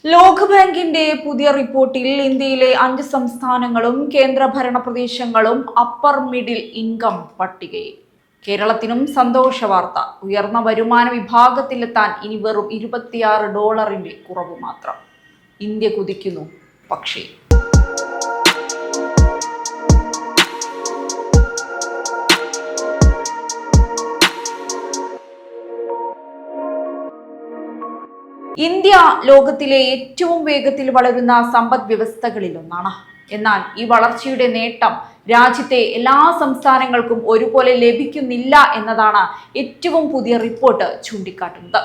ലോകബാങ്കിന്റെ പുതിയ റിപ്പോർട്ടിൽ ഇന്ത്യയിലെ 5 സംസ്ഥാനങ്ങളും കേന്ദ്രഭരണ പ്രദേശങ്ങളും അപ്പർ മിഡിൽ ഇൻകം പട്ടികയിൽ. കേരളത്തിനും സന്തോഷ വാർത്ത. ഉയർന്ന വരുമാന വിഭാഗത്തിലെത്താൻ ഇനി വെറും $26 കുറവ് മാത്രം. ഇന്ത്യ കുതിക്കുന്നു. പക്ഷേ ഇന്ത്യ ലോകത്തിലെ ഏറ്റവും വേഗത്തിൽ വളരുന്ന സമ്പദ് വ്യവസ്ഥകളിലൊന്നാണ്. എന്നാൽ ഈ വളർച്ചയുടെ നേട്ടം രാജ്യത്തെ എല്ലാ സംസ്ഥാനങ്ങൾക്കും ഒരുപോലെ ലഭിക്കുന്നില്ല എന്നതാണ് ഏറ്റവും പുതിയ റിപ്പോർട്ട് ചൂണ്ടിക്കാട്ടുന്നത്.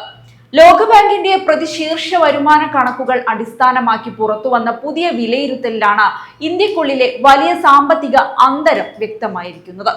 ലോകബാങ്കിന്റെ പ്രതിശീർഷ വരുമാന കണക്കുകൾ അടിസ്ഥാനമാക്കി പുറത്തുവന്ന പുതിയ വിലയിരുത്തലിലാണ് ഇന്ത്യക്കുള്ളിലെ വലിയ സാമ്പത്തിക അന്തരം വ്യക്തമായിരിക്കുന്നത്.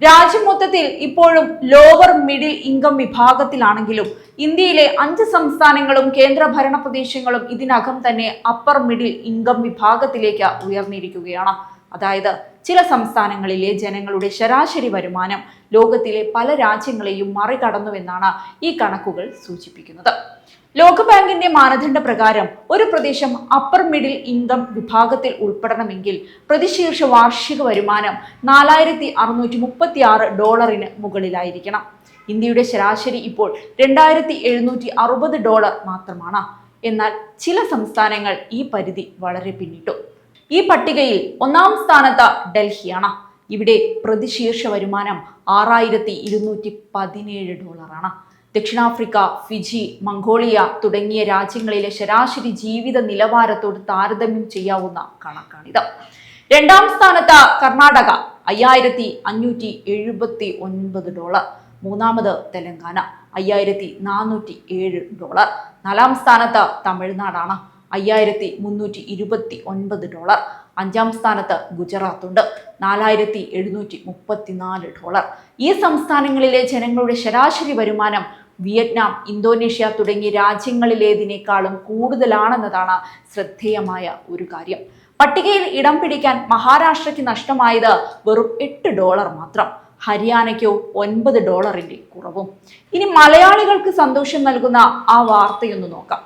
രാജ്യം മൊത്തത്തിൽ ഇപ്പോഴും ലോവർ മിഡിൽ ഇൻകം വിഭാഗത്തിലാണെങ്കിലും ഇന്ത്യയിലെ 5 സംസ്ഥാനങ്ങളും കേന്ദ്രഭരണ പ്രദേശങ്ങളും ഇതിനകം തന്നെ അപ്പർ മിഡിൽ ഇൻകം വിഭാഗത്തിലേക്ക് ഉയർന്നിരിക്കുകയാണ്. അതായത് ചില സംസ്ഥാനങ്ങളിലെ ജനങ്ങളുടെ ശരാശരി വരുമാനം ലോകത്തിലെ പല രാജ്യങ്ങളെയും മറികടന്നുവെന്നാണ് ഈ കണക്കുകൾ സൂചിപ്പിക്കുന്നത്. ലോകബാങ്കിന്റെ മാനദണ്ഡ പ്രകാരം ഒരു പ്രദേശം അപ്പർ മിഡിൽ ഇൻകം വിഭാഗത്തിൽ ഉൾപ്പെടണമെങ്കിൽ പ്രതിശീർഷ വാർഷിക വരുമാനം $4,636 മുകളിലായിരിക്കണം. ഇന്ത്യയുടെ ശരാശരി ഇപ്പോൾ $2,760 മാത്രമാണ്. എന്നാൽ ചില സംസ്ഥാനങ്ങൾ ഈ പരിധി വളരെ പിന്നിട്ടു. ഈ പട്ടികയിൽ 1-ാം സ്ഥാനത്ത് ഡൽഹിയാണ്. ഇവിടെ പ്രതിശീർഷ വരുമാനം $6,217 ദക്ഷിണാഫ്രിക്ക, ഫിജി, മംഗോളിയ തുടങ്ങിയ രാജ്യങ്ങളിലെ ശരാശരി ജീവിത നിലവാരത്തോട് താരതമ്യം ചെയ്യാവുന്ന കണക്കാണിത്. 2-ാം സ്ഥാനത്ത് കർണാടക $5,579. 3-ാമത് തെലങ്കാന $5,407. 4-ാം സ്ഥാനത്ത് തമിഴ്നാടാണ് $5,329. 5-ാം സ്ഥാനത്ത് ഗുജറാത്ത് ഉണ്ട് $4,734. ഈ സംസ്ഥാനങ്ങളിലെ ജനങ്ങളുടെ ശരാശരി വരുമാനം വിയറ്റ്നാം, ഇന്തോനേഷ്യ തുടങ്ങിയ രാജ്യങ്ങളിലേതിനേക്കാളും കൂടുതലാണെന്നതാണ് ശ്രദ്ധേയമായ ഒരു കാര്യം. പട്ടികയിൽ ഇടം പിടിക്കാൻ മഹാരാഷ്ട്രയ്ക്ക് നഷ്ടമായത് വെറും $8 മാത്രം. ഹരിയാനയ്ക്കോ $9 കുറവും. ഇനി മലയാളികൾക്ക് സന്തോഷം നൽകുന്ന ആ വാർത്തയൊന്ന് നോക്കാം.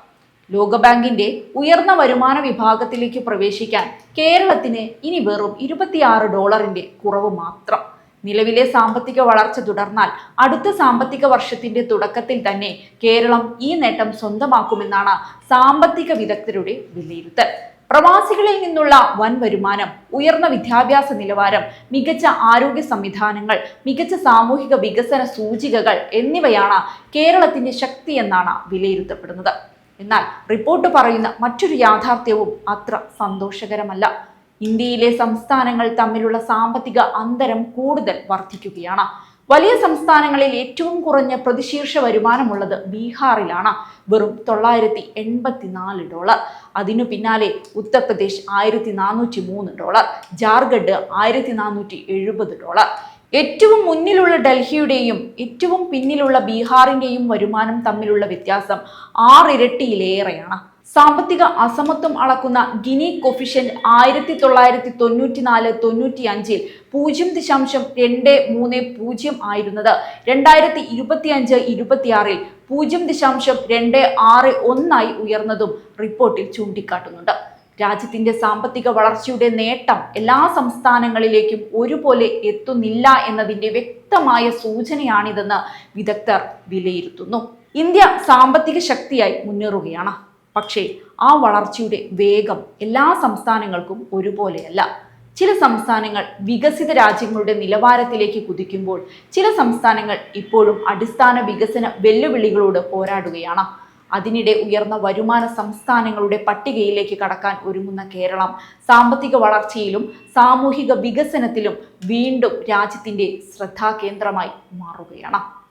ലോകബാങ്കിന്റെ ഉയർന്ന വരുമാന വിഭാഗത്തിലേക്ക് പ്രവേശിക്കാൻ കേരളത്തിന് ഇനി വെറും $26 കുറവ് മാത്രം. നിലവിലെ സാമ്പത്തിക വളർച്ച തുടർന്നാൽ അടുത്ത സാമ്പത്തിക വർഷത്തിന്റെ തുടക്കത്തിൽ തന്നെ കേരളം ഈ നേട്ടം സ്വന്തമാക്കുമെന്നാണ് സാമ്പത്തിക വിദഗ്ധരുടെ വിലയിരുത്തൽ. പ്രവാസികളിൽ നിന്നുള്ള വൻ വരുമാനം, ഉയർന്ന വിദ്യാഭ്യാസ നിലവാരം, മികച്ച ആരോഗ്യ സംവിധാനങ്ങൾ, മികച്ച സാമൂഹിക വികസന സൂചികകൾ എന്നിവയാണ് കേരളത്തിന്റെ ശക്തിയെന്നാണ് വിലയിരുത്തപ്പെടുന്നത്. എന്നാൽ റിപ്പോർട്ട് പറയുന്ന മറ്റൊരു യാഥാർത്ഥ്യവും അത്ര സന്തോഷകരമല്ല. ഇന്ത്യയിലെ സംസ്ഥാനങ്ങൾ തമ്മിലുള്ള സാമ്പത്തിക അന്തരം കൂടുതൽ വർദ്ധിക്കുകയാണ്. വലിയ സംസ്ഥാനങ്ങളിൽ ഏറ്റവും കുറഞ്ഞ പ്രതിശീർഷ വരുമാനമുള്ളത് ബീഹാറിലാണ്, വെറും $984. അതിനു പിന്നാലെ ഉത്തർപ്രദേശ് $1,403, ജാർഖണ്ഡ് $1,470. ഏറ്റവും മുന്നിലുള്ള ഡൽഹിയുടെയും ഏറ്റവും പിന്നിലുള്ള ബീഹാറിന്റെയും വരുമാനം തമ്മിലുള്ള വ്യത്യാസം 6 ഇരട്ടിയിലേറെയാണ്. സാമ്പത്തിക അസമത്വം അളക്കുന്ന ഗിനി കൊഫിഷ്യന്റ് 1994-95 0.230 ആയിരുന്നത് 2025-26 0.261 ഉയർന്നതും റിപ്പോർട്ടിൽ ചൂണ്ടിക്കാട്ടുന്നുണ്ട്. രാജ്യത്തിന്റെ സാമ്പത്തിക വളർച്ചയുടെ നേട്ടം എല്ലാ സംസ്ഥാനങ്ങളിലേക്കും ഒരുപോലെ എത്തുന്നില്ല എന്നതിന്റെ വ്യക്തമായ സൂചനയാണിതെന്ന് വിദഗ്ധർ വിലയിരുത്തുന്നു. ഇന്ത്യ സാമ്പത്തിക ശക്തിയായി മുന്നേറുകയാണ്. പക്ഷേ ആ വളർച്ചയുടെ വേഗം എല്ലാ സംസ്ഥാനങ്ങൾക്കും ഒരുപോലെയല്ല. ചില സംസ്ഥാനങ്ങൾ വികസിത രാജ്യങ്ങളുടെ നിലവാരത്തിലേക്ക് കുതിക്കുമ്പോൾ ചില സംസ്ഥാനങ്ങൾ ഇപ്പോഴും അടിസ്ഥാന വികസന വെല്ലുവിളികളോട് പോരാടുകയാണ്. അതിനിടെ ഉയർന്ന വരുമാന സംസ്ഥാനങ്ങളുടെ പട്ടികയിലേക്ക് കടക്കാൻ ഒരുങ്ങുന്ന കേരളം സാമ്പത്തിക വളർച്ചയിലും സാമൂഹിക വികസനത്തിലും വീണ്ടും രാജ്യത്തിന്റെ ശ്രദ്ധാകേന്ദ്രമായി മാറുകയാണ്.